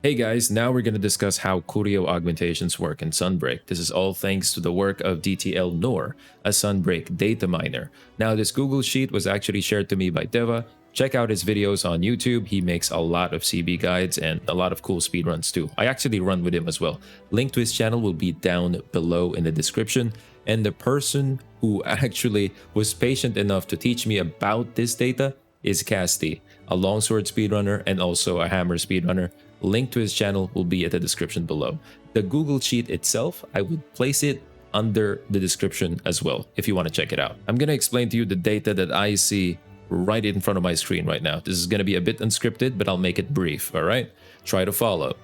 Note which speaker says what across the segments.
Speaker 1: Hey guys, now we're going to discuss how Qurio augmentations work in Sunbreak. This is all thanks to the work of DTL Noor, a Sunbreak data miner. Now this Google Sheet was actually shared to me by Deva. Check out his videos on YouTube. He makes a lot of CB guides and a lot of cool speedruns too. I actually run with him as well. Link to his channel will be down below in the description. And the person who actually was patient enough to teach me about this data is Casti, a longsword speedrunner and also a hammer speedrunner. Link to his channel will be at the description below. The Google Sheet itself, I would place it under the description as well if you want to check it out. I'm going to explain to you the data that I see right in front of my screen right now. This is going to be a bit unscripted, but I'll make it brief, all right? Try to follow.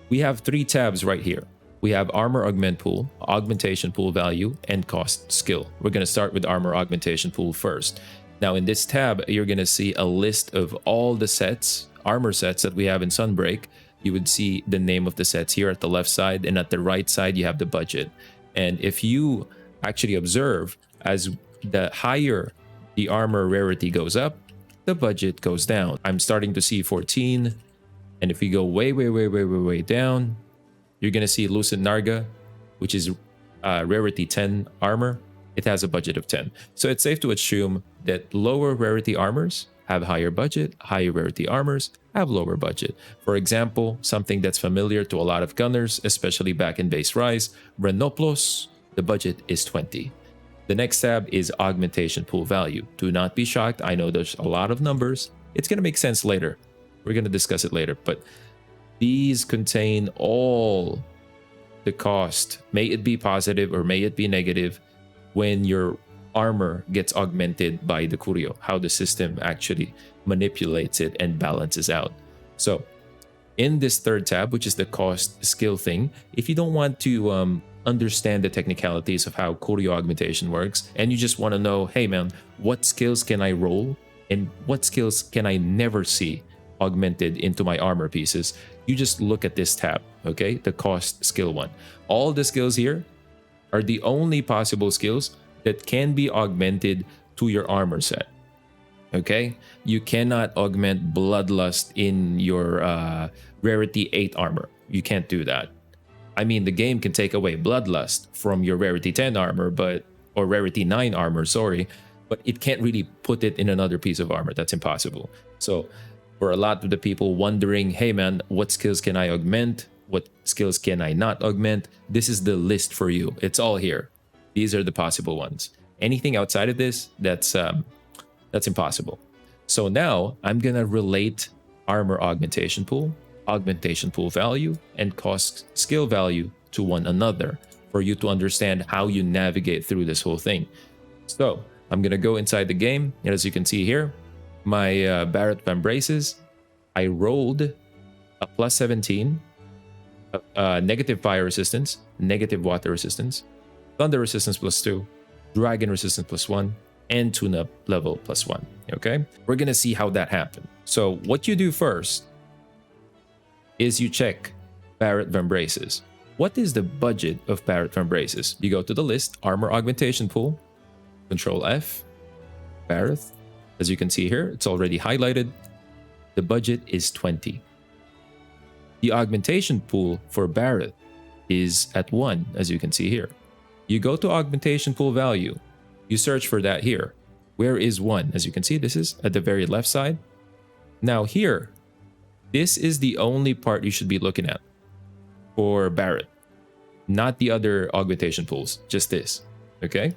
Speaker 1: We have 3 tabs right here. We have armor augment pool, augmentation pool value, and cost skill. We're going to start with armor augmentation pool first. Now in this tab, you're going to see a list of all the sets, armor sets that we have in Sunbreak. You would see the name of the sets here at the left side, and at the right side you have the budget. And if you actually observe, as the higher the armor rarity goes up, the budget goes down. I'm starting to see 14, and if we go way down, you're gonna see Lucent Narga, which is rarity 10 armor. It has a budget of 10. So it's safe to assume that lower rarity armors have higher budget, higher rarity armors have lower budget. For example, something that's familiar to a lot of gunners, especially back in base rise, Renoplos, the budget is 20. The next tab is augmentation pool value. Do not be shocked. I know there's a lot of numbers. It's going to make sense later. We're going to discuss it later, but these contain all the cost, may it be positive or may it be negative, when your armor gets augmented by the Qurio, how the system actually manipulates it and balances out. So in this third tab, which is the cost skill thing, if you don't want to understand the technicalities of how Qurio augmentation works, and you just want to know, hey man, what skills can I roll and what skills can I never see augmented into my armor pieces, you just look at this tab, okay? The cost skill one. All the skills here are the only possible skills that can be augmented to your armor set. Okay, you cannot augment Bloodlust in your rarity 8 armor. You can't do that. I mean, the game can take away Bloodlust from your rarity 10 armor, or rarity 9 armor, sorry, but it can't really put it in another piece of armor. That's impossible. So for a lot of the people wondering, hey man, what skills can I augment? What skills can I not augment? This is the list for you. It's all here. These are the possible ones. Anything outside of this, that's impossible. So now I'm gonna relate armor augmentation pool value, and cost skill value to one another for you to understand how you navigate through this whole thing. So I'm gonna go inside the game, and as you can see here, my Barrett Van Braces, I rolled a plus 17, negative fire resistance, negative water resistance, thunder resistance +2, dragon resistance +1, and tune-up level +1. Okay, we're gonna see how that happened. So what you do first is you check Barrett Van Braces. What is the budget of Barrett Van Braces? You go to the list, armor augmentation pool, Control F, Barrett. As you can see here, it's already highlighted. The budget is 20. The augmentation pool for Barrett is at 1, as you can see here. You go to augmentation pool value. You search for that here. Where is 1? As you can see, this is at the very left side. Now here, this is the only part you should be looking at for Barrett, not the other augmentation pools, just this, okay?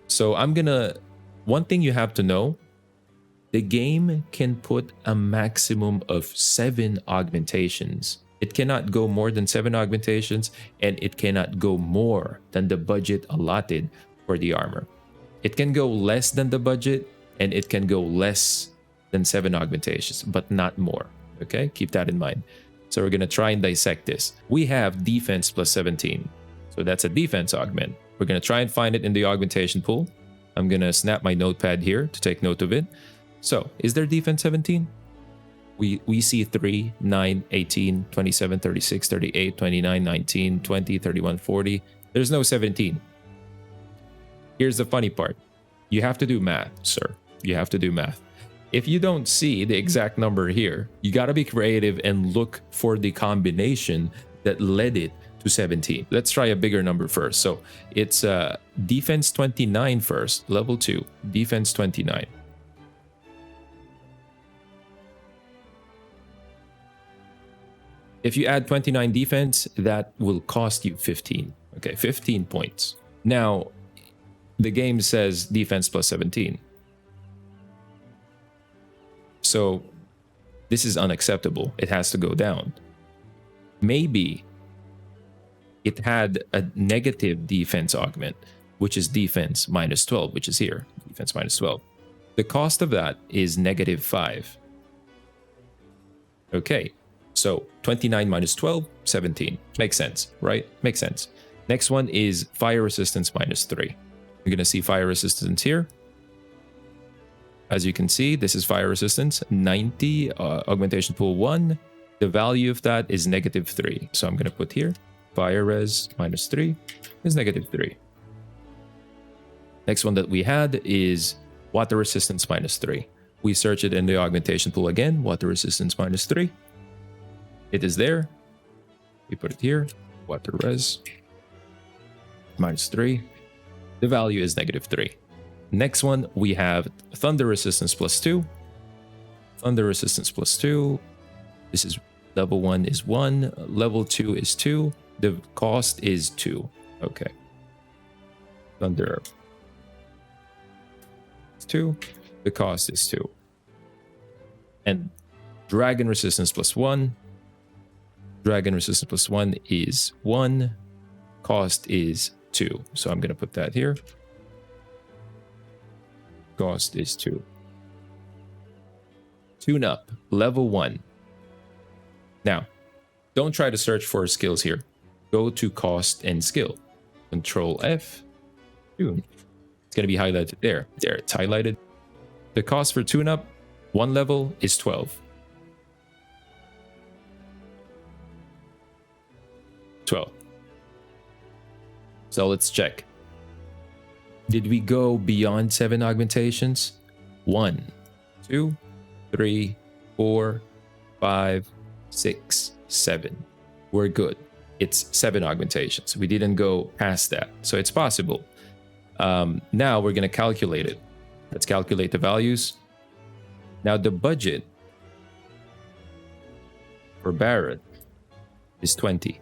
Speaker 1: So one thing you have to know, the game can put a maximum of 7 augmentations. It cannot go more than 7 augmentations, and it cannot go more than the budget allotted for the armor. It can go less than the budget, and it can go less than 7 augmentations, but not more. Okay, keep that in mind. So we're gonna try and dissect this. We have defense +17, so that's a defense augment. We're gonna try and find it in the augmentation pool. I'm gonna snap my notepad here to take note of it. So is there defense 17? We see 3, 9, 18, 27, 36, 38, 29, 19, 20, 31, 40. There's no 17. Here's the funny part. You have to do math, sir. You have to do math. If you don't see the exact number here, you got to be creative and look for the combination that led it to 17. Let's try a bigger number first. So it's defense 29 first, level 2, defense 29. If you add 29 defense, that will cost you 15. Okay, 15 points. Now, the game says defense plus 17. So this is unacceptable. It has to go down. Maybe it had a negative defense augment, which is defense minus 12, which is here, defense minus 12. The cost of that is negative 5. Okay, so 29 minus 12, 17. Makes sense, right? Makes sense. Next one is fire resistance minus 3. You're going to see fire resistance here. As you can see, this is fire resistance, 90, augmentation pool 1. The value of that is negative 3. So I'm going to put here, fire res minus 3 is negative 3. Next one that we had is water resistance minus 3. We search it in the augmentation pool again, water resistance minus 3. It is there. We put it here, water res minus 3. The value is negative 3. Next one, we have thunder resistance plus 2. Thunder resistance plus 2. This is level 1 is 1. Level 2 is 2. The cost is 2. Okay. Thunder 2. The cost is 2. And dragon resistance plus 1. Dragon resistance plus 1 is 1. Cost is 2. So I'm going to put that here. Cost is 2. Tune up, level 1. Now, don't try to search for skills here. Go to cost and skill. Control F. Tune. It's going to be highlighted there. There, it's highlighted. The cost for tune up, 1 level is 12. 12. So let's check. Did we go beyond 7 augmentations? 1, 2, 3, 4, 5, 6, 7. We're good. It's 7 augmentations. We didn't go past that. So it's possible. Now we're going to calculate it. Let's calculate the values. Now the budget for Barrett is 20.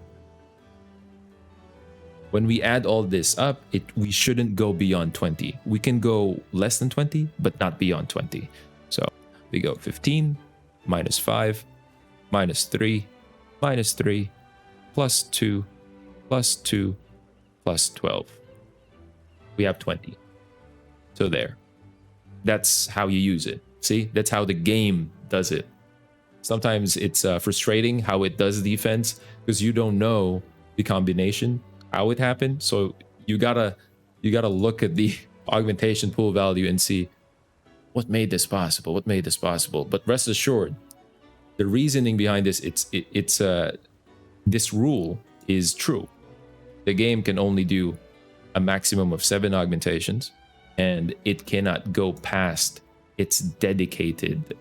Speaker 1: When we add all this up, we shouldn't go beyond 20. We can go less than 20, but not beyond 20. So we go 15 minus 5 minus 3 minus 3 plus 2 plus 2 plus 12. We have 20. So there. That's how you use it. See, that's how the game does it. Sometimes it's frustrating how it does defense because you don't know the combination, how it happened. So you gotta look at the augmentation pool value and see what made this possible. What made this possible? But rest assured, the reasoning behind this, this rule is true. The game can only do a maximum of 7 augmentations, and it cannot go past its dedicated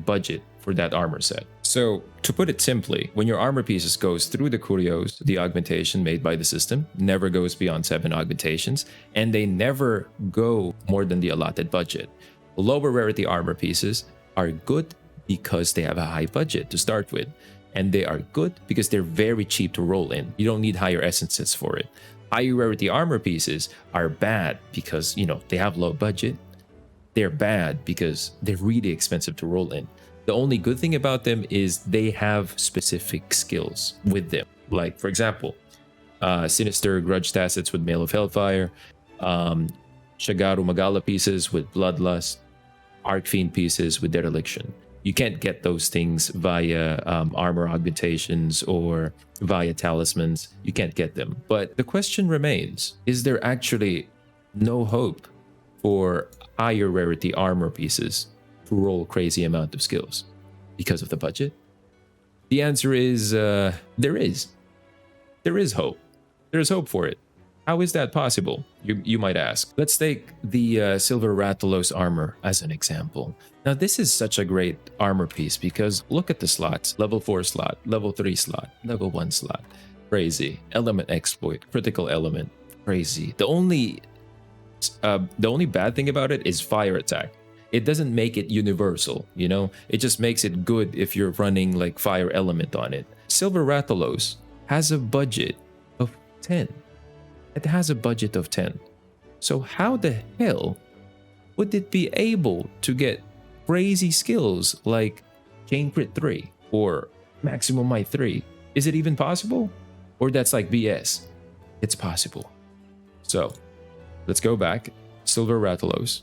Speaker 1: budget for that armor set. So to put it simply, when your armor pieces goes through the Qurios, the augmentation made by the system never goes beyond 7 augmentations, and they never go more than the allotted budget. Lower rarity armor pieces are good because they have a high budget to start with, and they are good because they're very cheap to roll in. You don't need higher essences for it. Higher rarity armor pieces are bad because, they have low budget. They're bad because they're really expensive to roll in. The only good thing about them is they have specific skills with them. Like, for example, Sinister Grudge Tacets with Mail of Hellfire, Shagaru Magala pieces with Bloodlust, Arcfiend pieces with Dereliction. You can't get those things via armor augmentations or via talismans. You can't get them. But the question remains, is there actually no hope for higher rarity armor pieces to roll crazy amount of skills because of the budget? The answer is there is. There is hope. There is hope for it. How is that possible? You might ask. Let's take the Silver Rathalos armor as an example. Now, this is such a great armor piece because look at the slots. Level 4 slot, level 3 slot, level 1 slot. Crazy. Element exploit, critical element. Crazy. The only bad thing about it is fire attack. It doesn't make it universal, you know? It just makes it good if you're running like fire element on it. Silver Rathalos has a budget of 10. It has a budget of 10. So how the hell would it be able to get crazy skills like Chain Crit 3 or Maximum Might 3? Is it even possible? Or that's like BS? It's possible. So let's go back. Silver Rathalos.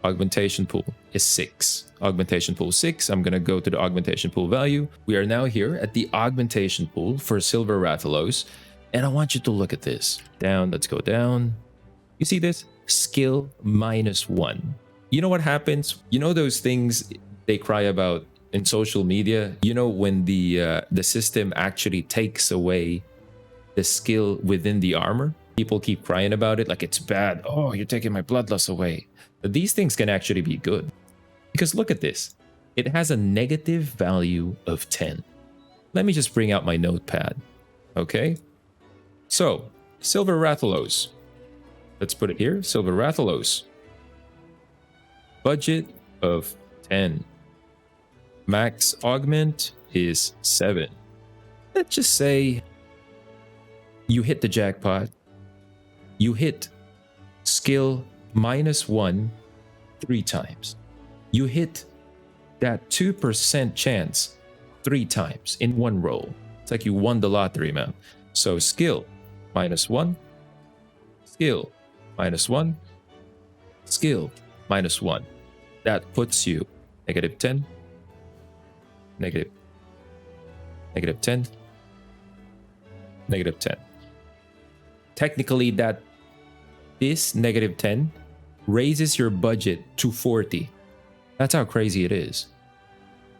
Speaker 1: Augmentation pool is 6. Augmentation pool 6. I'm going to go to the augmentation pool value. We are now here at the augmentation pool for Silver Rathalos. And I want you to look at this. Down, let's go down. You see this? Skill -1. You know what happens? You know those things they cry about in social media? You know when the system actually takes away the skill within the armor? People keep crying about it like it's bad. Oh, you're taking my bloodlust away. But these things can actually be good. Because look at this. It has a negative value of 10. Let me just bring out my notepad. Okay? So, Silver Rathalos. Let's put it here. Silver Rathalos. Budget of 10. Max augment is 7. Let's just say you hit the jackpot. You hit skill -1 3 times. You hit that 2% chance 3 times in one roll. It's like you won the lottery, man. So skill -1, skill -1, skill -1. That puts you -10, -10, -10. Technically, this -10 raises your budget to 40. That's how crazy it is.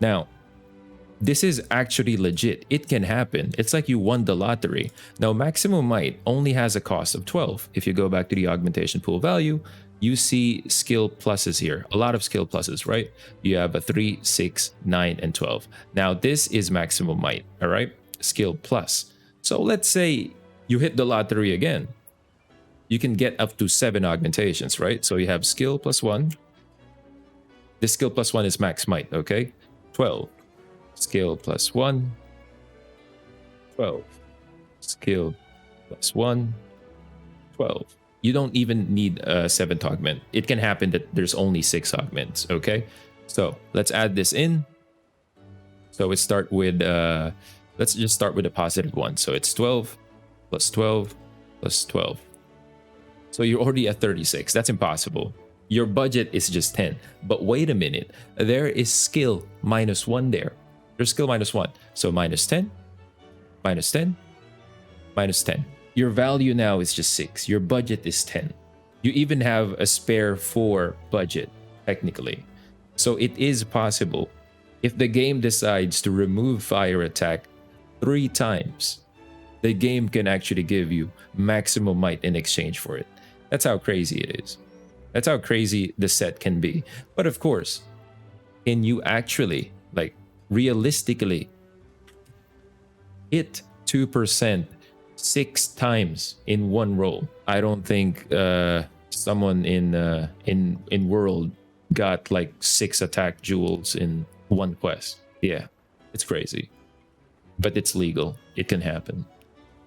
Speaker 1: Now, this is actually legit. It can happen. It's like you won the lottery. Now, Maximum Might only has a cost of 12. If you go back to the augmentation pool value, you see skill pluses here. A lot of skill pluses, right? You have a 3, 6, 9, and 12. Now, this is Maximum Might, all right? Skill plus. So let's say you hit the lottery again. You can get up to 7 augmentations, right? So you have skill +1. This skill +1 is max might, okay? 12. Skill +1. 12. Skill +1. 12. You don't even need a 7th augment. It can happen that there's only 6 augments, okay? So let's add this in. So let's start with, let's just start with a positive one. So it's 12 + 12 + 12. So you're already at 36. That's impossible. Your budget is just 10. But wait a minute. There is skill -1 there. There's skill -1. So -10, -10, -10. Your value now is just 6. Your budget is 10. You even have a spare 4 budget, technically. So it is possible. If the game decides to remove fire attack 3 times, the game can actually give you maximum might in exchange for it. That's how crazy it is. That's how crazy the set can be. But of course, can you actually, like, realistically hit 2% 6 times in one roll? I don't think someone in World got like 6 attack jewels in one quest. Yeah, it's crazy. But it's legal. It can happen.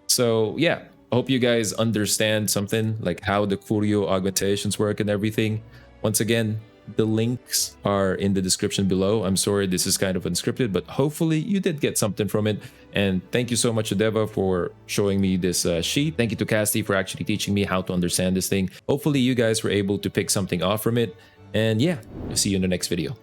Speaker 1: So yeah, I hope you guys understand something like how the Qurio augmentations work and everything. Once again, the links are in the description below. I'm sorry this is kind of unscripted, but hopefully you did get something from it. And thank you so much to Deva for showing me this sheet. Thank you to Casty for actually teaching me how to understand this thing. Hopefully you guys were able to pick something off from it. And yeah, I'll see you in the next video.